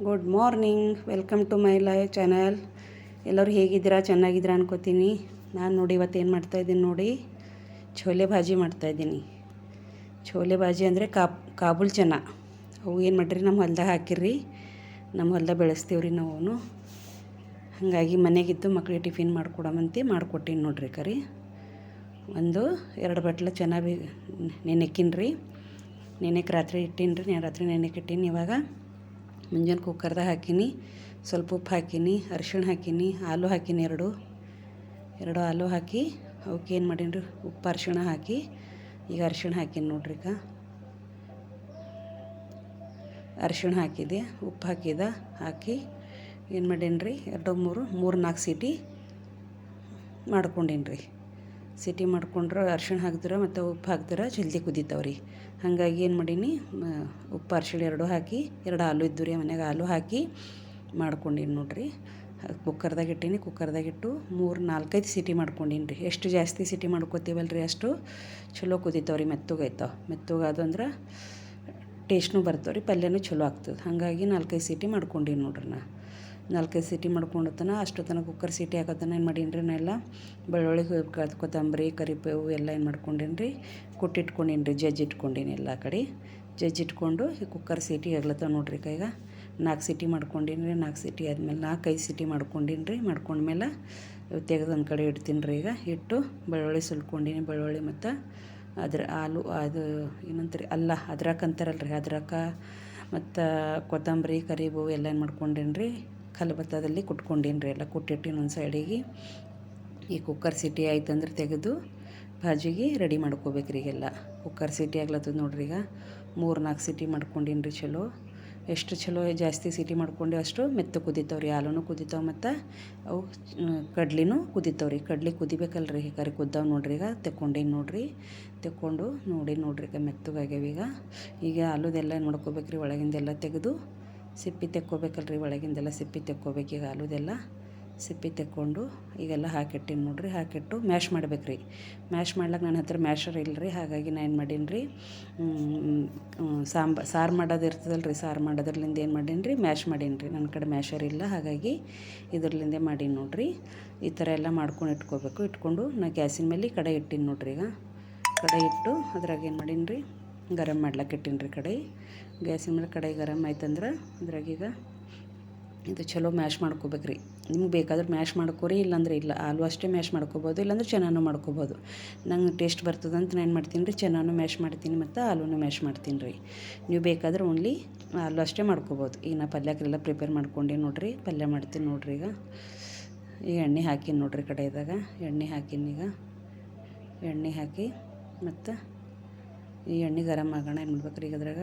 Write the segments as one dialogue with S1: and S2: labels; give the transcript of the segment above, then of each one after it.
S1: Good morning, welcome to my live channel. ಎಲ್ಲರೂ ಹೇಗಿದ್ದೀರಾ? ಚೆನ್ನಾಗಿದ್ದೀರಾ ಅನ್ಕೋತೀನಿ. ನಾನು ನೋಡಿ ಇವತ್ತು ಏನು ಮಾಡ್ತಾಯಿದ್ದೀನಿ ನೋಡಿ, ಛೋಲೆ ಭಾಜಿ ಮಾಡ್ತಾಯಿದ್ದೀನಿ. ಛೋಲೆ ಭಾಜಿ ಅಂದರೆ ಕಾಬೂಲ್ ಚೆನ್ನ. ಅವು ಏನು ಮಾಡಿರಿ, ನಮ್ಮ ಹೊಲ್ದಾಗ ಹಾಕಿರ್ರಿ. ನಮ್ಮ ಹೊಲ್ದಾಗ ಬೆಳೆಸ್ತೀವ್ರಿ ನಾವು. ಹಾಗಾಗಿ ಮನೆಗಿದ್ದು ಮಕ್ಳಿಗೆ ಟಿಫಿನ್ ಮಾಡಿಕೊಡಮಂತ ಮಾಡಿಕೊಟ್ಟಿನಿ ನೋಡ್ರಿ. ಕರಿ ಒಂದು 2 ಬಟ್ಲು ಚೆನ್ನಾಗಿ ನೆನೆಕ್ಕಿನ್ರಿ. ನೆನೆಕ್ಕೆ ರಾತ್ರಿ ಇಟ್ಟೀನಿ ರೀ. ರಾತ್ರಿ ನೆನೆಕ್ಕೆ ಇಟ್ಟೀನಿ. ಇವಾಗ ಮುಂಜಾನೆ ಕುಕ್ಕರ್ದಾಗ ಹಾಕೀನಿ. ಸ್ವಲ್ಪ ಉಪ್ಪು ಹಾಕೀನಿ, ಅರಿಶಿಣ ಹಾಕೀನಿ, ಆಲೂ ಹಾಕೀನಿ. ಎರಡು ಆಲೂ ಹಾಕಿ ಅವಕ್ಕೆ ಏನು ಮಾಡೀನಿ ರೀ, ಉಪ್ಪು ಅರಿಶಿಣ ಹಾಕಿ ಈಗ ಅರಿಶಿಣ ಹಾಕೀನಿ ನೋಡ್ರಿ. ಅರಿಶಿಣ ಹಾಕಿದೆ, ಉಪ್ಪು ಹಾಕಿ ಏನು ಮಾಡೀನಿ ರೀ, 2-3-4 ಸೀಟಿ ಮಾಡ್ಕೊಂಡೀನಿ ರೀ. ಸಿಟಿ ಮಾಡ್ಕೊಂಡ್ರೆ ಅರಿಶಿಣ ಹಾಕಿದ್ರೆ ಮತ್ತು ಉಪ್ಪು ಹಾಕಿದ್ರೆ ಜಲ್ದಿ ಕುದೀತಾವ್ರಿ. ಹಾಗಾಗಿ ಏನು ಮಾಡೀನಿ, ಉಪ್ಪು ಅರಿಶಿಣ 2 ಹಾಕಿ 2 ಆಲೂ ಇದ್ದು ರೀ ಮನ್ಯಾಗ, ಆಲೂ ಹಾಕಿ ಮಾಡ್ಕೊಂಡೀನಿ ನೋಡ್ರಿ. ಕುಕ್ಕರ್ದಾಗ ಇಟ್ಟೀನಿ. ಕುಕ್ಕರ್ದಾಗಿಟ್ಟು 3-4-5 ಸೀಟಿ ಮಾಡ್ಕೊಂಡೀನಿ ರೀ. ಎಷ್ಟು ಜಾಸ್ತಿ ಸೀಟಿ ಮಾಡ್ಕೊತೀವಲ್ಲ ರೀ ಅಷ್ಟು ಚಲೋ ಕುದೀತಾವ್ರಿ. ಮೆತ್ತಗಾದು ಅಂದ್ರೆ ಟೇಸ್ಟ್ನೂ ಬರ್ತಾವ್ರಿ, ಪಲ್ಯನೂ ಚಲೋ ಆಗ್ತದೆ. ಹಾಗಾಗಿ 4-5 ಸೀಟಿ ಮಾಡ್ಕೊಂಡೀನಿ ನೋಡ್ರಿ. 4-5 ಸೀಟಿ ಮಾಡ್ಕೊಂಡತನ ಅಷ್ಟೊತ್ತನ ಕುಕ್ಕರ್ ಸೀಟಿ ಹಾಕೋತನ ಏನು ಮಾಡೀನಿ ರೀ, ನಾ ಎಲ್ಲ ಬೆಳ್ಳುಳ್ಳಿ, ಕೊತ್ತಂಬರಿ, ಕರಿಬೇವು ಎಲ್ಲ ಏನು ಮಾಡ್ಕೊಂಡೀನಿ ರೀ, ಕುಟ್ಟಿಟ್ಕೊಂಡೀನಿ ರೀ. ಜಜ್ಜಿಟ್ಕೊಂಡೀನಿ ಎಲ್ಲ ಕಡೆ. ಜಜ್ಜಿಟ್ಕೊಂಡು ಈ ಕುಕ್ಕರ್ ಸೀಟಿ ಆಗ್ಲತ್ತವ ನೋಡ್ರಿ. ಈಗ 4 ಸೀಟಿ ಮಾಡ್ಕೊಂಡೀನಿ ರೀ. 4 ಸೀಟಿ ಆದಮೇಲೆ 4-5 ಸೀಟಿ ಮಾಡ್ಕೊಂಡೀನಿ ರೀ. ಮಾಡ್ಕೊಂಡ್ಮೇಲೆ ತೆಗೆದು ಒಂದು ಕಡೆ ಇಡ್ತೀನಿ ರೀ. ಈಗ ಇಟ್ಟು ಬೆಳ್ಳುಳ್ಳಿ ಸುಲ್ಕೊಂಡೀನಿ. ಬೆಳ್ಳುಳ್ಳಿ ಮತ್ತು ಆಲೂ ಅದು ಏನಂತೀರಿ, ಅದ್ರಕ ಅಂತಾರಲ್ಲ ರೀ, ಅದ್ರಕ ಮತ್ತು ಕೊತ್ತಂಬರಿ, ಕರಿಬೇವು ಎಲ್ಲ ಏನು ಮಾಡ್ಕೊಂಡೀನಿ ರೀ, ಕಲ್ಬತ್ತದಲ್ಲಿ ಕುಟ್ಕೊಂಡೀನಿ ರೀ. ಎಲ್ಲ ಕುಟ್ಟಿಟ್ಟಿನ ಒಂದು ಸೈಡಿಗೆ. ಈ ಕುಕ್ಕರ್ ಸೀಟಿ ಆಯ್ತಂದ್ರೆ ತೆಗೆದು ಭಾಜಿಗೆ ರೆಡಿ ಮಾಡ್ಕೋಬೇಕ್ರಿ. ಈಗೆಲ್ಲ ಕುಕ್ಕರ್ ಸೀಟಿ ಆಗ್ಲತ್ತದ ನೋಡ್ರಿ. ಈಗ 3-4 ಸೀಟಿ ಮಾಡ್ಕೊಂಡೀನಿ ರೀ. ಚಲೋ, ಎಷ್ಟು ಚಲೋ ಜಾಸ್ತಿ ಸೀಟಿ ಮಾಡ್ಕೊಂಡು ಅಷ್ಟು ಮೆತ್ತ ಕುದೀತಾವ್ರಿ. ಆಲೂನು ಕುದೀತಾವೆ ಮತ್ತು ಅವು ಕಡ್ಲಿನೂ ಕುದೀತಾವ್ರಿ. ಕಡ್ಲಿ ಕುದಿಬೇಕಲ್ರಿ. ಕರಿ ಕುದ್ದಾವೆ ನೋಡ್ರಿ. ಈಗ ತೆಕ್ಕೊಂಡೀನಿ ನೋಡ್ರಿ. ತೆಕ್ಕೊಂಡು ನೋಡ್ರಿ ಈಗ ಮೆತ್ತಗಾಗ್ಯಾವ. ಈಗ ಆಲೂದೆಲ್ಲ ಏನು ಮಾಡ್ಕೋಬೇಕ್ರಿ, ಒಳಗಿಂದೆಲ್ಲ ತೆಗೆದು ಸಿಪ್ಪಿ ತೆಕ್ಕೋಬೇಕಲ್ರಿ. ಒಳಗಿಂದೆಲ್ಲ ಸಿಪ್ಪಿ ತೆಕ್ಕೋಬೇಕು. ಈಗ ಆಲೂದೆಲ್ಲ ಸಿಪ್ಪಿ ತೆಕ್ಕೊಂಡು ಈಗೆಲ್ಲ ಹಾಕಿಟ್ಟೀನಿ ನೋಡ್ರಿ. ಹಾಕಿಟ್ಟು ಮ್ಯಾಶ್ ಮಾಡ್ಬೇಕ್ರಿ. ಮ್ಯಾಶ್ ಮಾಡ್ಲಿಕ್ಕೆ ನನ್ನ ಹತ್ರ ಮ್ಯಾಶರ್ ಇಲ್ಲರಿ. ಹಾಗಾಗಿ ನಾನು ಏನು ಮಾಡೀನಿ ರೀ, ಸಾರು ಮಾಡೋದು ಇರ್ತದಲ್ಲ ರೀ, ಸಾರು ಮಾಡೋದ್ರಲ್ಲಿಂದ ಏನು ಮಾಡೀನಿ ರೀ, ಮ್ಯಾಶ್ ಮಾಡೀನಿ ರೀ. ನನ್ನ ಕಡೆ ಮ್ಯಾಶರ್ ಇಲ್ಲ, ಹಾಗಾಗಿ ಇದ್ರಲ್ಲಿಂದೇ ಮಾಡೀನಿ ನೋಡ್ರಿ. ಈ ಥರ ಎಲ್ಲ ಮಾಡ್ಕೊಂಡು ಇಟ್ಕೋಬೇಕು. ಇಟ್ಕೊಂಡು ನಾ ಗ್ಯಾಸಿನ ಮೇಲೆ ಕಡೆ ಇಟ್ಟೀನಿ ನೋಡ್ರಿ. ಈಗ ಕಡೆ ಇಟ್ಟು ಅದ್ರಾಗ ಏನು ಮಾಡೀನಿ ರೀ, ಗರಂ ಮಾಡ್ಲಿಕ್ಕೆ ಇಟ್ಟೀನಿ ರೀ. ಕಡೆ ಗ್ಯಾಸಿನ ಮೇಲೆ ಕಡೆ ಗರಮ್ ಆಯ್ತಂದ್ರೆ ಅದ್ರಾಗೀಗ ಇದು ಚಲೋ ಮ್ಯಾಶ್ ಮಾಡ್ಕೋಬೇಕ್ರಿ. ನಿಮ್ಗೆ ಬೇಕಾದ್ರೆ ಮ್ಯಾಶ್ ಮಾಡ್ಕೋರಿ, ಇಲ್ಲಾಂದ್ರೆ ಇಲ್ಲ. ಆಲೂ ಅಷ್ಟೇ ಮ್ಯಾಶ್ ಮಾಡ್ಕೋಬೋದು, ಇಲ್ಲಾಂದ್ರೆ ಚೆನ್ನಾನು ಮಾಡ್ಕೋಬೋದು. ನಂಗೆ ಟೇಸ್ಟ್ ಬರ್ತದಂತ ನಾನು ಏನು ಮಾಡ್ತೀನಿ ರೀ, ಚೆನ್ನಾನು ಮ್ಯಾಶ್ ಮಾಡ್ತೀನಿ ಮತ್ತು ಆಲೂನು ಮ್ಯಾಶ್ ಮಾಡ್ತೀನಿ ರೀ. ನೀವು ಬೇಕಾದ್ರೆ ಓನ್ಲಿ ಆಲೂ ಅಷ್ಟೇ ಮಾಡ್ಕೋಬೋದು. ಈಗ ನಾ ಪಲ್ಯಕ್ಕೆಲ್ಲ ಪ್ರಿಪೇರ್ ಮಾಡ್ಕೊಂಡು ನೋಡ್ರಿ, ಪಲ್ಯ ಮಾಡ್ತೀನಿ ನೋಡ್ರಿ. ಈಗ ಎಣ್ಣೆ ಹಾಕೀನಿ ನೋಡ್ರಿ. ಕಡೆಯದಾಗ ಎಣ್ಣೆ ಹಾಕೀನಿ. ಈಗ ಎಣ್ಣೆ ಹಾಕಿ ಮತ್ತು ಈ ಎಣ್ಣೆ ಗರಮ್ ಆಗೋಣ ಏನು ಮಾಡ್ಬೇಕ್ರಿ. ಈಗ ಅದ್ರಾಗ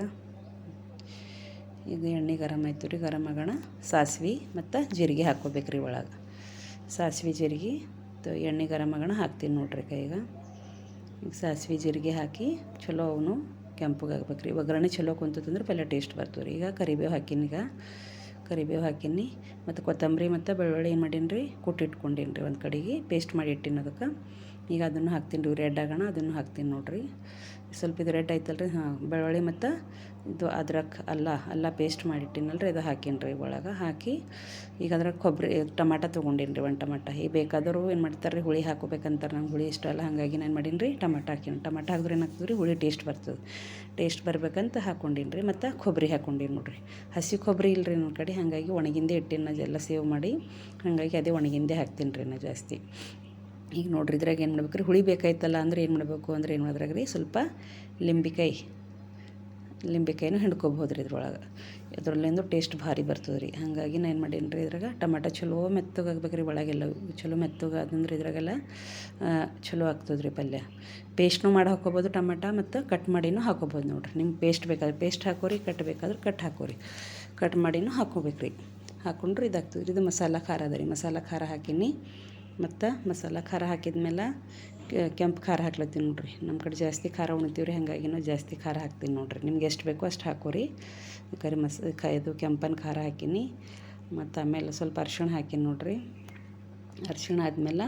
S1: ಇದು ಎಣ್ಣೆ ಗರಮ್ ಆಯ್ತು ರೀ. ಗರಮ್ ಆಗೋಣ ಸಾಸ್ವೆ ಮತ್ತು ಜೀರಿಗೆ ಹಾಕ್ಕೋಬೇಕ್ರಿ ಒಳಗೆ. ಸಾಸ್ವೆ ಜೀರಿಗೆ ಎಣ್ಣೆ ಗರಮ್ ಆಗೋಣ ಹಾಕ್ತೀನಿ ನೋಡ್ರಿ. ಈಗ ಸಾಸ್ವೆ ಜೀರಿಗೆ ಹಾಕಿ ಚಲೋ ಅವನು ಕೆಂಪಗಾಗ್ಬೇಕ್ರಿ. ಒಗ್ಗರಣೆ ಚಲೋ ಕುಂತಂದ್ರೆ ಪಲ್ಯ ಟೇಸ್ಟ್ ಬರ್ತದೆ ರೀ. ಈಗ ಕರಿಬೇವು ಹಾಕೀನಿ. ಕರಿಬೇವು ಹಾಕೀನಿ ಮತ್ತು ಕೊತ್ತಂಬರಿ ಮತ್ತು ಬೆಳ್ಳುಳ್ಳಿ ಏನು ಮಾಡೀನಿ ರೀ, ಕುಟ್ಟಿಟ್ಕೊಂಡೀನಿ ರೀ ಒಂದು ಕಡೆಗೆ. ಪೇಸ್ಟ್ ಮಾಡಿ ಇಟ್ಟಿನಿ ಅದಕ್ಕೆ. ಈಗ ಅದನ್ನು ಹಾಕ್ತೀನಿ ರೀ. ರೆಡ್ ಆಗೋಣ ಅದನ್ನು ಹಾಕ್ತೀನಿ ನೋಡ್ರಿ. ಸ್ವಲ್ಪ ಇದು ರೆಡ್ ಆಯ್ತಲ್ಲ ರೀ. ಬೆಳ್ಳುಳ್ಳಿ ಮತ್ತು ಇದು ಅದ್ರಕ್ ಅಲ್ಲ ಪೇಸ್ಟ್ ಮಾಡಿಟ್ಟಿನಲ್ಲ ರೀ, ಅದು ಹಾಕೀನಿ ರೀ ಒಳಗೆ. ಹಾಕಿ ಈಗ ಅದ್ರಾಗ ಟಮಾಟ ತೊಗೊಂಡೀನಿ ರೀ. 1 ಟಮಾಟ. ಈಗ ಬೇಕಾದರೂ ಏನು ಮಾಡ್ತಾರೆ ರೀ, ಹುಳಿ ಹಾಕೋಬೇಕಂತಾರೆ. ನಂಗೆ ಹುಳಿ ಇಷ್ಟ ಅಲ್ಲ, ಹಾಗಾಗಿ ನಾನು ಮಾಡೀನಿ ರೀ, ಟಮಾಟ ಹಾಕೀನಿ. ಟಮಾಟ ಹಾಕಿದ್ರೆ ಏನಾಗ್ತದೆ ರೀ, ಹುಳಿ ಟೇಸ್ಟ್ ಬರ್ತದೆ. ಟೇಸ್ಟ್ ಬರ್ಬೇಕಂತ ಹಾಕ್ಕೊಂಡೀನಿ ರೀ. ಮತ್ತು ಕೊಬ್ಬರಿ ಹಾಕ್ಕೊಂಡೀನಿ ನೋಡ್ರಿ. ಹಸಿ ಕೊಬ್ಬರಿ ಇಲ್ಲರಿ ನನ್ನ ಕಡೆ, ಹಾಗಾಗಿ ಒಣಗಿಂದೇ ಇಟ್ಟೀನಿ ಎಲ್ಲ ಸೇವ್ ಮಾಡಿ. ಹಾಗಾಗಿ ಅದೇ ಒಣಗಿಂದೇ ಹಾಕ್ತೀನಿ ರೀ ನಾ ಜಾಸ್ತಿ. ಈಗ ನೋಡ್ರಿ ಇದ್ರಾಗ ಏನು ಮಾಡ್ಬೇಕು ರೀ, ಹುಳಿ ಬೇಕಾಯ್ತಲ್ಲ ಅಂದರೆ ಏನು ಮಾಡಬೇಕು ಅಂದರೆ ಏನು ಮಾಡಿದ್ರಾಗ ರೀ, ಸ್ವಲ್ಪ ಲಿಂಬೆಕಾಯಿನೂ ಹಿಂಡ್ಕೊಬೋದು ರೀ ಇದ್ರೊಳಗೆ. ಅದ್ರಲ್ಲಿಂದು ಟೇಸ್ಟ್ ಭಾರಿ ಬರ್ತದೆ ರೀ. ಹಾಗಾಗಿ ನಾನು ಏನು ಮಾಡೀನಿ ರೀ, ಇದ್ರಾಗ ಟಮಾಟ ಚಲೋ ಮೆತ್ತಗಾಗ್ಬೇಕು ರೀ. ಒಳಗೆಲ್ಲ ಚಲೋ ಮೆತ್ತಗಾದಂದ್ರೆ ಇದ್ರಾಗೆಲ್ಲ ಚಲೋ ಆಗ್ತದೆ ರೀ ಪಲ್ಯ. ಪೇಸ್ಟ್ನೂ ಮಾಡಿ ಹಾಕ್ಕೋಬೋದು ಟಮಾಟ, ಮತ್ತು ಕಟ್ ಮಾಡಿನೂ ಹಾಕ್ಕೋಬೋದು ನೋಡ್ರಿ. ನಿಮ್ಗೆ ಪೇಸ್ಟ್ ಬೇಕಾದ್ರೆ ಪೇಸ್ಟ್ ಹಾಕೋರಿ, ಕಟ್ ಬೇಕಾದ್ರೆ ಕಟ್ ಹಾಕೋರಿ. ಕಟ್ ಮಾಡಿನೂ ಹಾಕ್ಕೋಬೇಕು ರೀ. ಹಾಕ್ಕೊಂಡ್ರೆ ಇದಾಗ್ತದೆ ರೀ. ಇದು ಮಸಾಲ ಖಾರ ಅದ ರೀ. ಮಸಾಲ ಖಾರ ಹಾಕೀನಿ. ಮತ್ತು ಮಸಾಲ ಖಾರ ಹಾಕಿದ್ಮೇಲೆ ಕೆಂಪು ಖಾರ ಹಾಕ್ಲತ್ತೀನಿ ನೋಡ್ರಿ. ನಮ್ಮ ಕಡೆ ಜಾಸ್ತಿ ಖಾರ ಉಣ್ತೀವಿ ರೀ, ಹಾಗಾಗಿ ನಾವು ಜಾಸ್ತಿ ಖಾರ ಹಾಕ್ತೀನಿ ನೋಡ್ರಿ. ನಿಮ್ಗೆ ಎಷ್ಟು ಬೇಕೋ ಅಷ್ಟು ಹಾಕೋರಿ. ಇದು ಕೆಂಪನ ಖಾರ ಹಾಕೀನಿ. ಮತ್ತು ಆಮೇಲೆ ಸ್ವಲ್ಪ ಅರಿಶಿಣ ಹಾಕೀನಿ ನೋಡ್ರಿ. ಅರ್ಶಿಣ ಆದ್ಮೇಲೆ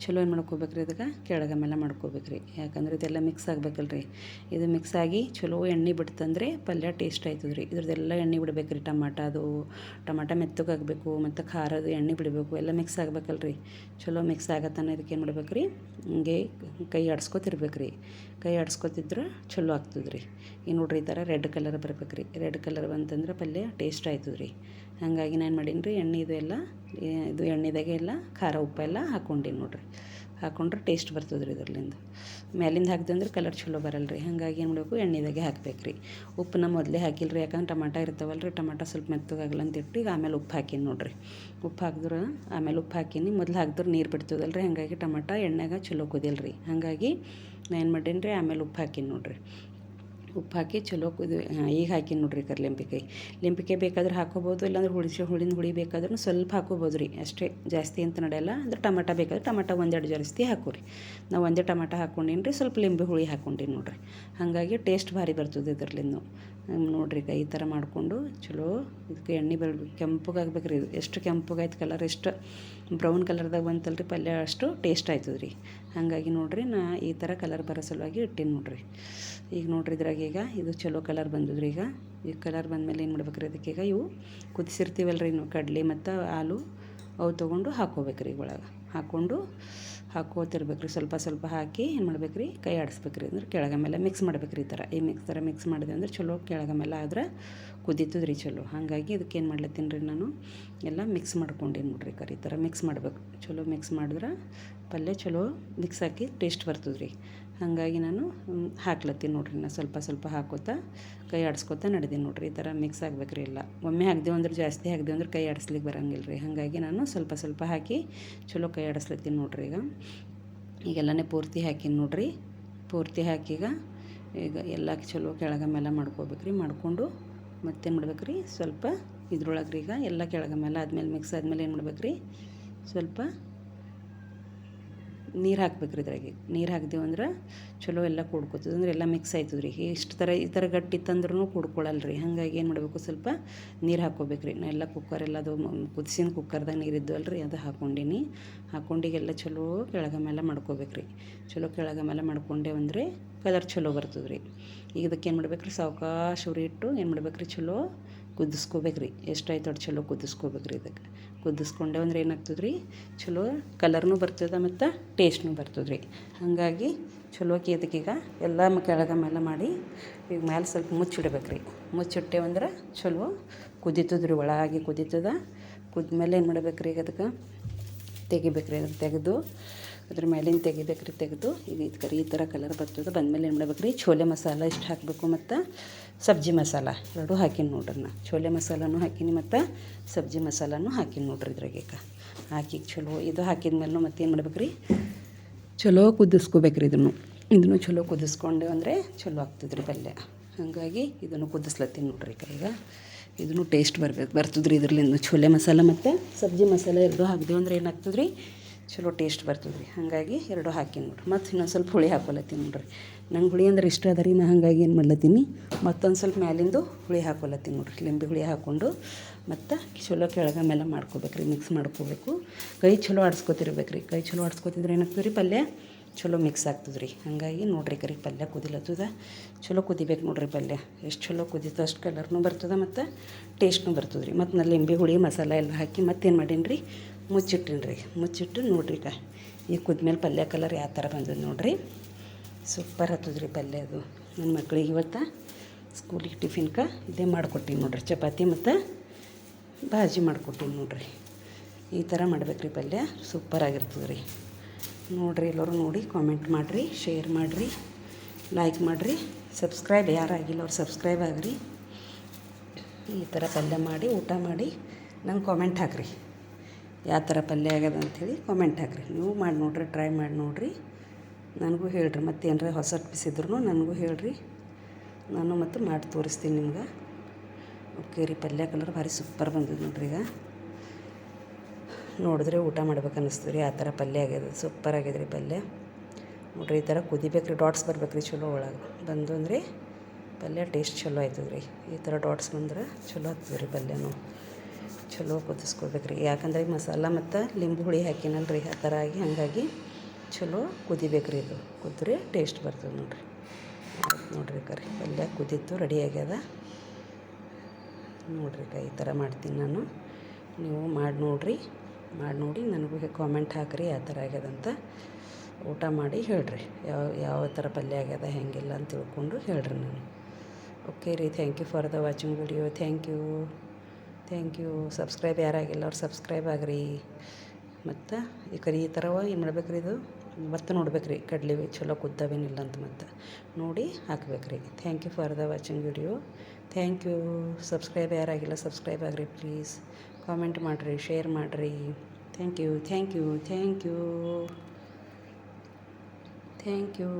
S1: ಚಲೋ ಏನು ಮಾಡ್ಕೋಬೇಕ್ರಿ ಅದಕ್ಕೆ ಕೆಳಗೆ ಮೇಲೆ ಮಾಡ್ಕೋಬೇಕ್ರಿ. ಯಾಕಂದ್ರೆ ಇದೆಲ್ಲ ಮಿಕ್ಸ್ ಆಗ್ಬೇಕಲ್ರಿ. ಇದು ಮಿಕ್ಸ್ ಆಗಿ ಚಲೋ ಎಣ್ಣೆ ಬಿಡ್ತಂದ್ರೆ ಪಲ್ಯ ಟೇಸ್ಟ್ ಆಯ್ತದ್ರಿ. ಇದ್ರದ್ದೆಲ್ಲ ಎಣ್ಣೆ ಬಿಡ್ಬೇಕ್ರಿ. ಟಮಾಟ ಮೆತ್ತಗಾಗಬೇಕು ಮತ್ತು ಖಾರದು ಎಣ್ಣೆ ಬಿಡಬೇಕು, ಎಲ್ಲ ಮಿಕ್ಸ್ ಆಗ್ಬೇಕಲ್ರಿ. ಚಲೋ ಮಿಕ್ಸ್ ಆಗತ್ತನ ಇದಕ್ಕೆ ಏನು ಮಾಡ್ಬೇಕ್ರಿ, ಹಿಂಗೆ ಕೈ ಆಡಿಸ್ಕೊತಿರ್ಬೇಕ್ರಿ. ಕೈ ಆಡಿಸ್ಕೊತಿದ್ರೆ ಚಲೋ ಆಗ್ತದ್ರಿ. ಈಗ ನೋಡ್ರಿ ಈ ಥರ ರೆಡ್ ಕಲರ್ ಬರ್ಬೇಕ್ರಿ. ರೆಡ್ ಕಲರ್ ಬಂತಂದ್ರೆ ಪಲ್ಯ ಟೇಸ್ಟ್ ಆಯ್ತದ್ರಿ. ಹಾಗಾಗಿ ನಾನು ಮಾಡೀನಿ ರೀ ಇದು ಎಣ್ಣೆದಾಗೆ ಎಲ್ಲ ಖಾರ ಉಪ್ಪೆಲ್ಲ ಹಾಕ್ಕೊಂಡೀನಿ ನೋಡ್ರಿ. ಹಾಕ್ಕೊಂಡ್ರೆ ಟೇಸ್ಟ್ ಬರ್ತದೆ ರೀ ಇದರಲ್ಲಿಂದ. ಮ್ಯಾಲಿಂದ ಹಾಕ್ದೆ ಅಂದ್ರೆ ಕಲರ್ ಚಲೋ ಬರಲ್ಲ ರೀ. ಹಾಗಾಗಿ ಏನು ಮಾಡಬೇಕು, ಎಣ್ಣೆದಾಗೆ ಹಾಕ್ಬೇಕು ರೀ. ಉಪ್ಪನ್ನ ಮೊದಲೇ ಹಾಕಿಲ್ಲ ರೀ, ಯಾಕಂದ್ರೆ ಟಮಾಟ ಇರ್ತಾವಲ್ಲ ರೀ, ಟಮಾಟ ಸ್ವಲ್ಪ ಮೆತ್ತಗಾಗಲ್ಲ ಅಂತಿಟ್ಟು ಈಗ ಆಮೇಲೆ ಉಪ್ಪು ಹಾಕೀನಿ ನೋಡ್ರಿ. ಉಪ್ಪು ಹಾಕಿದ್ರೆ ಆಮೇಲೆ ಉಪ್ಪು ಹಾಕೀನಿ, ಮೊದಲು ಹಾಕಿದ್ರೆ ನೀರು ಬಿಡ್ತದಲ್ಲ ರೀ. ಹಾಗಾಗಿ ಟಮಾಟ ಎಣ್ಣೆಗೆ ಚಲೋ ಕುದಿಯಲ್ಲ ರೀ. ಹಾಗಾಗಿ ನಾನು ಏನು ಮಾಡೀನಿ ರೀ, ಆಮೇಲೆ ಉಪ್ಪು ಹಾಕೀನಿ ನೋಡ್ರಿ. ಉಪ್ಪು ಹಾಕಿ ಚಲೋ ಈಗ ಹಾಕೀನಿ ನೋಡ್ರಿ. ಲಿಂಪಿಕಾಯಿ ಬೇಕಾದ್ರೆ ಹಾಕೋಬೋದು, ಇಲ್ಲಾಂದ್ರೆ ಹುಳಿ ಬೇಕಾದ್ರೂ ಸ್ವಲ್ಪ ಹಾಕೋಬೋದು ರೀ. ಅಷ್ಟೇ, ಜಾಸ್ತಿ ಅಂತ ನಡೆಯಲ್ಲ. ಅಂದ್ರೆ ಟಮಾಟ ಬೇಕಾದ್ರೆ ಟಮಾಟ ಒಂದೆರಡು ಜಾಸ್ತಿ ಹಾಕೋರಿ. ನಾವು ಒಂದೇ ಟಮಾಟ ಹಾಕ್ಕೊಂಡೀನಿ ರೀ, ಸ್ವಲ್ಪ ಲಿಂಬೆ ಹುಳಿ ಹಾಕ್ಕೊಂಡೀನಿ ನೋಡ್ರಿ. ಹಾಗಾಗಿ ಟೇಸ್ಟ್ ಭಾರಿ ಬರ್ತದೆ ಇದರಲ್ಲಿಂದ. ನೋಡ್ರಿ ಈ ಥರ ಮಾಡಿಕೊಂಡು ಚಲೋ ಇದಕ್ಕೆ ಎಣ್ಣೆ ಕೆಂಪಗಾಗ್ಬೇಕು ರೀ. ಇದು ಎಷ್ಟು ಕೆಂಪಗಾಯ್ತು ಕಲರ್, ಎಷ್ಟು ಬ್ರೌನ್ ಕಲರ್ದಾಗ ಬಂತಲ್ರಿ ಪಲ್ಯ, ಅಷ್ಟು ಟೇಸ್ಟ್ ಆಯ್ತದ ರೀ. ಹಾಗಾಗಿ ನೋಡ್ರಿ ನಾ ಈ ಥರ ಕಲರ್ ಬರೋ ಸಲುವಾಗಿ ಇಟ್ಟೀನಿ ನೋಡ್ರಿ. ಈಗ ನೋಡ್ರಿ ಇದ್ರಾಗ ಈಗ ಇದು ಚಲೋ ಕಲರ್ ಬಂದದ್ರಿ. ಈಗ ಕಲರ್ ಬಂದಮೇಲೆ ಏನು ಮಾಡ್ಬೇಕ್ರಿ, ಅದಕ್ಕೆ ಈಗ ಇವು ಕುದಿಸಿರ್ತೀವಲ್ರಿ ನಾವು ಕಡಲೆ ಮತ್ತು ಹಾಲು, ಅವು ತೊಗೊಂಡು ಹಾಕ್ಕೋಬೇಕ್ರಿ. ಒಳಗೆ ಹಾಕ್ಕೋತಿರ್ಬೇಕ್ರಿ. ಸ್ವಲ್ಪ ಹಾಕಿ ಏನು ಮಾಡ್ಬೇಕ್ರಿ, ಕೈ ಆಡಿಸ್ಬೇಕ್ರಿ. ಅಂದ್ರೆ ಕೆಳಗೆ ಮೇಲೆ ಮಿಕ್ಸ್ ಮಾಡ್ಬೇಕ್ರಿ. ಈ ಥರ ಮಿಕ್ಸ್ ಮಾಡಿದೆ ಅಂದ್ರೆ ಚಲೋ ಕೆಳಗೆ ಮೇಲೆ ಆದ್ರೆ ಕುದೀತದ್ರಿ ಚಲೋ. ಹಾಗಾಗಿ ಇದಕ್ಕೆ ಏನು ಮಾಡ್ಲತ್ತೀನಿ ರೀ, ನಾನು ಎಲ್ಲ ಮಿಕ್ಸ್ ಮಾಡ್ಕೊಂಡೇನಿ ನೋಡ್ರಿ. ಈ ಥರ ಮಿಕ್ಸ್ ಮಾಡ್ಬೇಕು. ಚಲೋ ಮಿಕ್ಸ್ ಮಾಡಿದ್ರೆ ಪಲ್ಯ ಚಲೋ ಮಿಕ್ಸ್ ಹಾಕಿ ಟೇಸ್ಟ್ ಬರ್ತದೆ ರೀ. ಹಾಗಾಗಿ ನಾನು ಹಾಕ್ಲತ್ತೀನಿ ನೋಡ್ರಿ. ನಾನು ಸ್ವಲ್ಪ ಹಾಕೋತಾ ಕೈ ಆಡಿಸ್ಕೊತಾ ನಡೆದೀನಿ ನೋಡ್ರಿ. ಈ ಥರ ಮಿಕ್ಸ್ ಆಗ್ಬೇಕ್ರಿ ಎಲ್ಲ. ಒಮ್ಮೆ ಹಾಕ್ದೇವು ಅಂದ್ರೆ ಜಾಸ್ತಿ ಹಾಕ್ದೇವು ಅಂದ್ರೆ ಕೈ ಆಡಿಸ್ಲಿಕ್ಕೆ ಬರೋಂಗಿಲ್ಲ ರೀ. ಹಾಗಾಗಿ ನಾನು ಸ್ವಲ್ಪ ಹಾಕಿ ಚಲೋ ಕೈ ಆಡಿಸ್ಲತ್ತೀನಿ ನೋಡ್ರಿ. ಈಗೆಲ್ಲನೇ ಪೂರ್ತಿ ಹಾಕೀನಿ ನೋಡ್ರಿ. ಪೂರ್ತಿ ಹಾಕೀಗ ಎಲ್ಲ ಚಲೋ ಕೆಳಗೆ ಮೇಲೆ ಮಾಡ್ಕೋಬೇಕ್ರಿ. ಮಾಡಿಕೊಂಡು ಮತ್ತೇನು ಮಾಡ್ಬೇಕ್ರಿ, ಸ್ವಲ್ಪ ಇದ್ರೊಳಗೆ ರೀ ಈಗ ಎಲ್ಲ ಕೆಳಗೆ ಮೇಲೆ ಆದಮೇಲೆ ಮಿಕ್ಸ್ ಆದಮೇಲೆ ಏನು ಮಾಡ್ಬೇಕ್ರಿ, ಸ್ವಲ್ಪ ನೀರು ಹಾಕ್ಬೇಕ್ರಿ. ಇದ್ರಾಗೆ ನೀರು ಹಾಕ್ದೇವು ಅಂದ್ರೆ ಚಲೋ ಎಲ್ಲ ಕೂಡ್ಕೋತದೆ, ಅಂದ್ರೆ ಎಲ್ಲ ಮಿಕ್ಸ್ ಆಯ್ತದೆ ರೀ. ಈ ಥರ ಗಟ್ಟಿತ್ತಂದ್ರೂ ಕೂಡ್ಕೊಳ್ಳಲ್ಲ ರೀ. ಹಾಗಾಗಿ ಏನು ಮಾಡಬೇಕು, ಸ್ವಲ್ಪ ನೀರು ಹಾಕ್ಕೋಬೇಕ್ರಿ. ನಾ ಎಲ್ಲ ಅದು ಕುದಿಸಿದ ಕುಕ್ಕರ್ದಾಗ ನೀರು ಇದ್ದವಲ್ಲ ರೀ, ಅದು ಹಾಕ್ಕೊಂಡಿಗೆಲ್ಲ ಚಲೋ ಕೆಳಗೆ ಮೇಲೆ ಮಾಡ್ಕೋಬೇಕ್ರಿ. ಚಲೋ ಕೆಳಗೆ ಮೇಲೆ ಮಾಡ್ಕೊಂಡೇವು ಅಂದರೆ ಕಲರ್ ಚಲೋ ಬರ್ತದೆ ರೀ. ಈಗ ಇದಕ್ಕೆ ಏನು ಮಾಡ್ಬೇಕ್ರಿ, ಸಾವಕಾಶ ಉರಿ ಇಟ್ಟು ಏನು ಮಾಡ್ಬೇಕ್ರಿ, ಚಲೋ ಕುದಿಸ್ಕೋಬೇಕ್ರಿ. ಎಷ್ಟಾಯ್ತು ಅಷ್ಟು ಚಲೋ ಕುದಿಸ್ಕೋಬೇಕ್ರಿ. ಇದಕ್ಕೆ ಕುದಿಸ್ಕೊಂಡೆ ಅಂದ್ರೆ ಏನಾಗ್ತದೆ ರೀ, ಚಲೋ ಕಲರ್ನೂ ಬರ್ತದೆ ಮತ್ತು ಟೇಸ್ಟ್ನೂ ಬರ್ತದೆ ರೀ. ಹಾಗಾಗಿ ಚಲೋ ಇದಕ್ಕೀಗ ಎಲ್ಲ ಕೆಳಗೆ ಮೇಲೆ ಮಾಡಿ ಈಗ ಮೇಲೆ ಸ್ವಲ್ಪ ಮುಚ್ಚಿಡ್ಬೇಕ್ರಿ. ಮುಚ್ಚಿಟ್ಟೇವಂದ್ರೆ ಚಲೋ ಕುದೀತದೆ ರೀ. ಒಳಗೆ ಕುದ್ಮೇಲೆ ಏನು ಮಾಡ್ಬೇಕ್ರಿ, ಈಗ ಅದಕ್ಕೆ ತೆಗಿಬೇಕ್ರಿ. ಅದಕ್ಕೆ ತೆಗೆದು ಅದ್ರ ಮೇಲಿಂದ ತೆಗೆದು ಈಗ ಈ ಥರ ಕಲರ್ ಬರ್ತದೆ. ಬಂದಮೇಲೆ ಏನು ಮಾಡ್ಬೇಕ್ರಿ, ಛೋಲೆ ಮಸಾಲ ಇಷ್ಟು ಹಾಕಬೇಕು ಮತ್ತು ಸಬ್ಜಿ ಮಸಾಲ ಎರಡೂ ಹಾಕೀನಿ ನೋಡ್ರಿ. ನಾ ಛೋಲೆ ಮಸಾಲನೂ ಹಾಕೀನಿ ಮತ್ತು ಸಬ್ಜಿ ಮಸಾಲನೂ ಹಾಕೀನಿ ನೋಡ್ರಿ. ಇದ್ರಾಗ ಈಗ ಹಾಕಿ ಚಲೋ ಇದು ಹಾಕಿದ್ಮೇಲೆ ಮತ್ತೆ ಏನು ಮಾಡ್ಬೇಕ್ರಿ, ಚಲೋ ಕುದಿಸ್ಕೋಬೇಕ್ರಿ. ಇದನ್ನು ಚಲೋ ಕುದಿಸ್ಕೊಂಡೆ ಅಂದರೆ ಚಲೋ ಆಗ್ತದೆ ರೀ ಪಲ್ಯ. ಹಾಗಾಗಿ ಇದನ್ನು ಕುದಿಸ್ಲತ್ತೀನಿ ನೋಡ್ರಿ. ಈಗ ಇದನ್ನು ಟೇಸ್ಟ್ ಬರ್ತದೆ ರೀ. ಇದ್ರಲ್ಲಿಂದ ಛೋಲೆ ಮಸಾಲ ಮತ್ತು ಸಬ್ಜಿ ಮಸಾಲ ಎರಡೂ ಹಾಕಿದೆವು ಅಂದ್ರೆ ಏನಾಗ್ತದೆ ರೀ, ಚಲೋ ಟೇಸ್ಟ್ ಬರ್ತದೆ ರೀ. ಹಾಗಾಗಿ ಎರಡೂ ಹಾಕೀನಿ ನೋಡ್ರಿ. ಮತ್ತು ಇನ್ನೊಂದು ಸ್ವಲ್ಪ ಹುಳಿ ಹಾಕೊಲತ್ತೀನಿ ನೋಡ್ರಿ. ನಂಗೆ ಹುಳಿ ಅಂದ್ರೆ ಇಷ್ಟ ಅದ ರೀ. ನಾ ಹಾಗಾಗಿ ಏನು ಮಾಡ್ಲತ್ತೀನಿ, ಮತ್ತೊಂದು ಸ್ವಲ್ಪ ಮ್ಯಾಲಿಂದು ಹುಳಿ ಹಾಕೊಲತ್ತೀನಿ ನೋಡ್ರಿ. ಲಿಂಬೆ ಹುಳಿ ಹಾಕ್ಕೊಂಡು ಮತ್ತು ಚಲೋ ಕೆಳಗೆ ಮೇಲೆ ಮಾಡ್ಕೋಬೇಕ್ರಿ. ಮಿಕ್ಸ್ ಮಾಡ್ಕೋಬೇಕು. ಕೈ ಚಲೋ ಆಡಿಸ್ಕೊತಿರ್ಬೇಕ್ರಿ. ಕೈ ಚಲೋ ಆಡಿಸ್ಕೊತಿದ್ರೆ ಏನಾಗ್ತದೆ ರೀ, ಪಲ್ಯ ಚಲೋ ಮಿಕ್ಸ್ ಆಗ್ತದೆ ರೀ. ಹಾಗಾಗಿ ನೋಡ್ರಿ ಪಲ್ಯ ಕುದಿಲತ್ತದ. ಚಲೋ ಕುದಿಬೇಕು ನೋಡ್ರಿ ಪಲ್ಯ. ಎಷ್ಟು ಚಲೋ ಕುದೀತೋ ಅಷ್ಟು ಕಲರ್ನೂ ಬರ್ತದೆ ಮತ್ತು ಟೇಸ್ಟ್ನೂ ಬರ್ತದೆ ರೀ. ಮತ್ತು ನಾನು ಲಿಂಬೆ ಹುಳಿ ಮಸಾಲ ಎಲ್ಲ ಹಾಕಿ ಮತ್ತೇನು ಮಾಡೀನಿ ರೀ, ಮುಚ್ಚಿಟ್ಟು ನೋಡ್ರಿ. ಈಗ ಕುದ್ಮೇಲೆ ಪಲ್ಯ ಕಲರ್ ಯಾವ ಥರ ಬಂದದ್ದು ನೋಡ್ರಿ. ಸೂಪರ್ ಹತ್ತದ ರೀ ಪಲ್ಯ. ಅದು ನನ್ನ ಮಕ್ಳಿಗೆ ಇವತ್ತು ಸ್ಕೂಲಿಗೆ ಟಿಫಿನ್ಗೆ ಇದೇ ಮಾಡಿಕೊಟ್ಟಿನಿ ನೋಡ್ರಿ. ಚಪಾತಿ ಮತ್ತು ಭಾಜಿ ಮಾಡಿಕೊಟ್ಟಿನಿ ನೋಡ್ರಿ. ಈ ಥರ ಮಾಡ್ಬೇಕ್ರಿ ಪಲ್ಯ. ಸೂಪರಾಗಿರ್ತದೆ ರೀ. ನೋಡಿರಿ, ಎಲ್ಲರೂ ನೋಡಿ ಕಾಮೆಂಟ್ ಮಾಡಿರಿ, ಶೇರ್ ಮಾಡಿರಿ, ಲೈಕ್ ಮಾಡಿರಿ, ಸಬ್ಸ್ಕ್ರೈಬ್ ಯಾರಾಗಿಲ್ಲ ಅವ್ರು ಸಬ್ಸ್ಕ್ರೈಬ್ ಆಗಿರಿ. ಈ ಥರ ಪಲ್ಯ ಮಾಡಿ ಊಟ ಮಾಡಿ ನಂಗೆ ಕಾಮೆಂಟ್ ಹಾಕಿರಿ. ಯಾವ ಥರ ಪಲ್ಯ ಆಗ್ಯದ ಅಂಥೇಳಿ ಕಾಮೆಂಟ್ ಹಾಕಿರಿ. ನೀವು ಮಾಡಿ ನೋಡಿರಿ, ಟ್ರೈ ಮಾಡಿ ನೋಡಿರಿ. ನನಗೂ ಹೇಳಿರಿ, ಮತ್ತು ಏನಾರ ಹೊಸ ಟಿಪ್ಸಿದ್ರೂ ನನಗೂ ಹೇಳಿರಿ. ನಾನು ಮತ್ತು ಮಾಡಿ ತೋರಿಸ್ತೀನಿ ನಿಮ್ಗೆ. ಓಕೆ ರೀ. ಪಲ್ಯ ಕಲರ್ ಭಾರಿ ಸೂಪರ್ ಬಂದಿದೆ ನೋಡ್ರಿ. ಈಗ ನೋಡಿದ್ರೆ ಊಟ ಮಾಡ್ಬೇಕು ಅನ್ನಿಸ್ತದೆ ರೀ. ಆ ಥರ ಪಲ್ಯ ಆಗ್ಯದ. ಸೂಪರ್ ಆಗ್ಯದ ರೀ ಪಲ್ಯ. ನೋಡ್ರಿ ಈ ಥರ ಕುದಿಬೇಕು ರೀ. ಡಾಟ್ಸ್ ಬರ್ಬೇಕು ರೀ ಚಲೋ ಒಳಗೆ ಬಂದು ಅಂದರೆ ಪಲ್ಯ ಟೇಸ್ಟ್ ಚಲೋ ಆಯ್ತದೆ ರೀ. ಈ ಥರ ಡಾಟ್ಸ್ ಬಂದ್ರೆ ಚಲೋ ಆಗ್ತದೆ ರೀ ಪಲ್ಯನೂ. ಚಲೋ ಕುದಿಸ್ಕೋಬೇಕು ರೀ. ಯಾಕಂದ್ರೆ ಈ ಮಸಾಲ ಮತ್ತು ಲಿಂಬು ಹುಳಿ ಹಾಕಿನಲ್ಲ ರೀ, ಆ ಥರ ಆಗಿ ಹಾಗಾಗಿ ಚಲೋ ಕುದಿಬೇಕು ರೀ. ಇದು ಕುದ್ರೆ ಟೇಸ್ಟ್ ಬರ್ತದೆ ನೋಡಿರಿ. ಆಯ್ತು ನೋಡಿರಿ ಕರಿ ಪಲ್ಯ ಕುದಿತ್ತು, ರೆಡಿ ಆಗ್ಯದ ನೋಡಿರಿ. ಈ ಥರ ಮಾಡ್ತೀನಿ ನಾನು. ನೀವು ಮಾಡಿ ನೋಡಿ ನನಗೂ ಕಾಮೆಂಟ್ ಹಾಕಿರಿ ಯಾವ ಥರ ಆಗ್ಯದಂತ. ಊಟ ಮಾಡಿ ಹೇಳ್ರಿ ಯಾವ ಥರ ಪಲ್ಯ ಆಗ್ಯದ ಹೆಂಗಿಲ್ಲ ಅಂತ ತಿಳ್ಕೊಂಡು ಹೇಳ್ರಿ ನಾನು. ಓಕೆ ರೀ, thank you for the watching video. Thank you. Subscribe ಯಾರಾಗಿಲ್ಲ ಅವ್ರು ಸಬ್ಸ್ಕ್ರೈಬ್ ಆಗ್ರಿ. ಮತ್ತು ಈ ಥರವ ಏನು ಮಾಡ್ಬೇಕ್ರಿ, ಇದು ಮತ್ತೆ ನೋಡ್ಬೇಕು ರೀ ಕಡ್ಲಿ ಚಲೋ ಕುದ್ದಾವೇನಿಲ್ಲ ಅಂತ ಮತ್ತೆ ನೋಡಿ ಹಾಕ್ಬೇಕು ರೀ. Thank you for the watching video. Thank you. Subscribe ಯಾರಾಗಿಲ್ಲ ಸಬ್ಸ್ಕ್ರೈಬ್ ಆಗ್ರಿ ಪ್ಲೀಸ್. ಕಾಮೆಂಟ್ ಮಾಡಿರಿ, ಶೇರ್ ಮಾಡಿರಿ. Thank you.